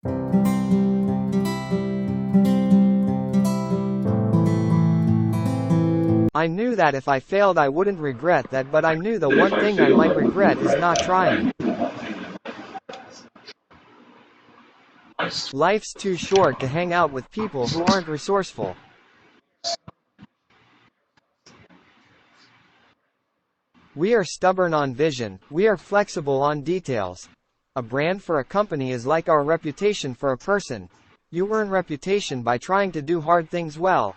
I knew that if I failed I wouldn't regret that, but I knew the one thing I might regret is not trying. Life's too short to hang out with people who aren't resourceful. We are stubborn on vision, we are flexible on details. A brand for a company is like our reputation for a person. You earn reputation by trying to do hard things well.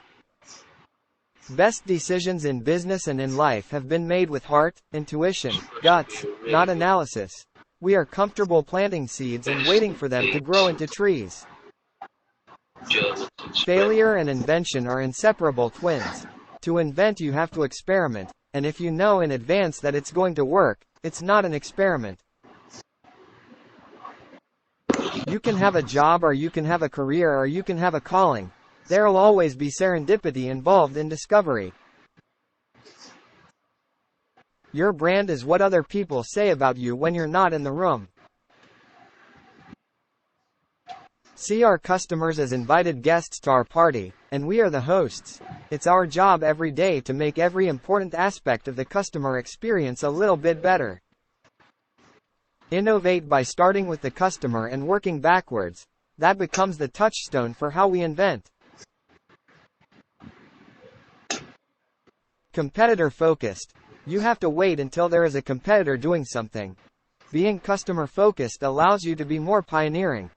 Best decisions in business and in life have been made with heart, intuition, guts, not analysis. We are comfortable planting seeds and waiting for them to grow into trees. Failure and invention are inseparable twins. To invent you have to experiment, and if you know in advance that it's going to work, it's not an experiment. You can have a job, or you can have a career, or you can have a calling. There'll always be serendipity involved in discovery. Your brand is what other people say about you when you're not in the room. See our customers as invited guests to our party, and we are the hosts. It's our job every day to make every important aspect of the customer experience a little bit better. Innovate by starting with the customer and working backwards. That becomes the touchstone for how we invent. Competitor focused. You have to wait until there is a competitor doing something. Being customer focused allows you to be more pioneering.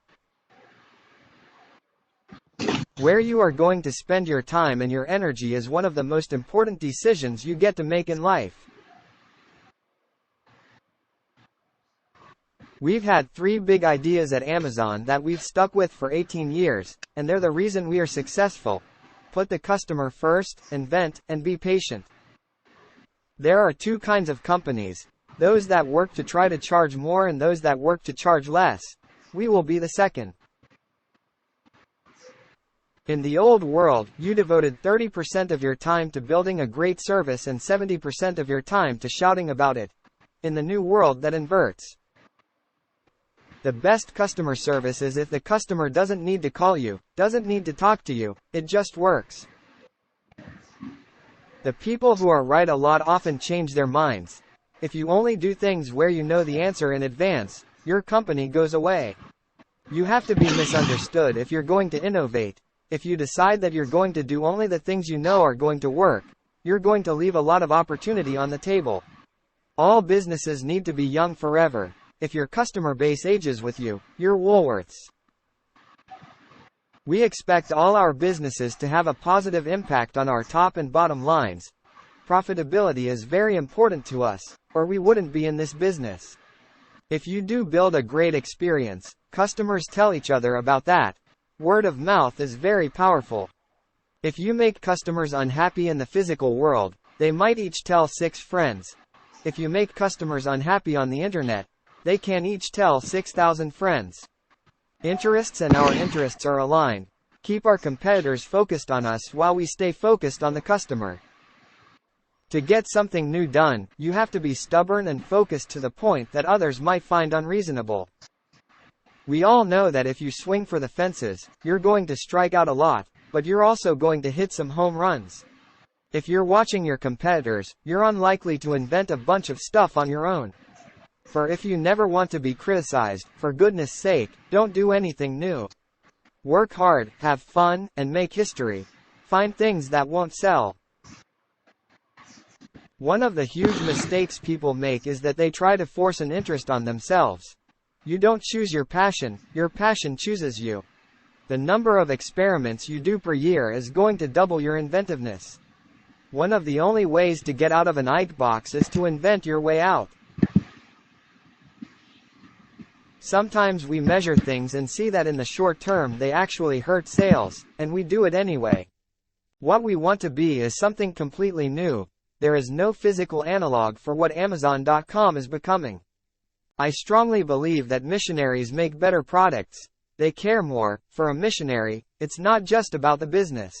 Where you are going to spend your time and your energy is one of the most important decisions you get to make in life. We've had 3 big ideas at Amazon that we've stuck with for 18 years, and they're the reason we are successful. Put the customer first, invent, and be patient. There are 2 kinds of companies, those that work to try to charge more and those that work to charge less. We will be the second. In the old world, you devoted 30% of your time to building a great service and 70% of your time to shouting about it. In the new world, that inverts. The best customer service is if the customer doesn't need to call you, doesn't need to talk to you, it just works. The people who are right a lot often change their minds. If you only do things where you know the answer in advance, your company goes away. You have to be misunderstood if you're going to innovate. If you decide that you're going to do only the things you know are going to work, you're going to leave a lot of opportunity on the table. All businesses need to be young forever. If your customer base ages with you, you're Woolworths. We expect all our businesses to have a positive impact on our top and bottom lines. Profitability is very important to us, or we wouldn't be in this business. If you do build a great experience, customers tell each other about that. Word of mouth is very powerful. If you make customers unhappy in the physical world, they might each tell 6 friends. If you make customers unhappy on the internet, they can each tell 6,000 friends. Interests and our interests are aligned. Keep our competitors focused on us while we stay focused on the customer. To get something new done, you have to be stubborn and focused to the point that others might find unreasonable. We all know that if you swing for the fences, you're going to strike out a lot, but you're also going to hit some home runs. If you're watching your competitors, you're unlikely to invent a bunch of stuff on your own. For if you never want to be criticized, for goodness sake, don't do anything new. Work hard, have fun, and make history. Find things that won't sell. One of the huge mistakes people make is that they try to force an interest on themselves. You don't choose your passion chooses you. The number of experiments you do per year is going to double your inventiveness. One of the only ways to get out of an ike box is to invent your way out. Sometimes we measure things and see that in the short term they actually hurt sales, and we do it anyway. What we want to be is something completely new. There is no physical analog for what Amazon.com is becoming. I strongly believe that missionaries make better products. They care more. For a missionary, it's not just about the business.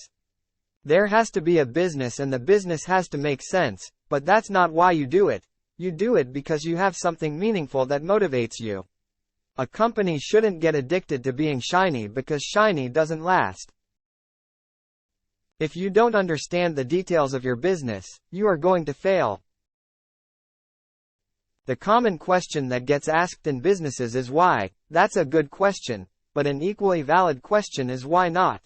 There has to be a business and the business has to make sense, but that's not why you do it. You do it because you have something meaningful that motivates you. A company shouldn't get addicted to being shiny because shiny doesn't last. If you don't understand the details of your business, you are going to fail. The common question that gets asked in businesses is why. That's a good question, but an equally valid question is why not?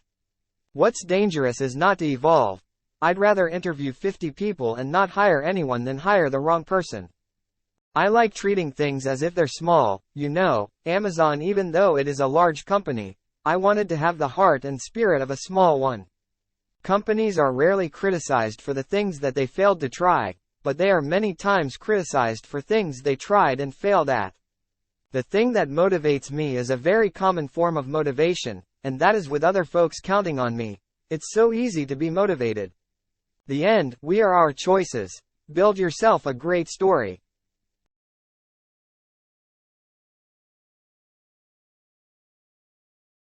What's dangerous is not to evolve. I'd rather interview 50 people and not hire anyone than hire the wrong person. I like treating things as if they're small. Amazon, even though it is a large company, I wanted to have the heart and spirit of a small one. Companies are rarely criticized for the things that they failed to try, but they are many times criticized for things they tried and failed at. The thing that motivates me is a very common form of motivation, and that is with other folks counting on me. It's so easy to be motivated. The end, we are our choices. Build yourself a great story.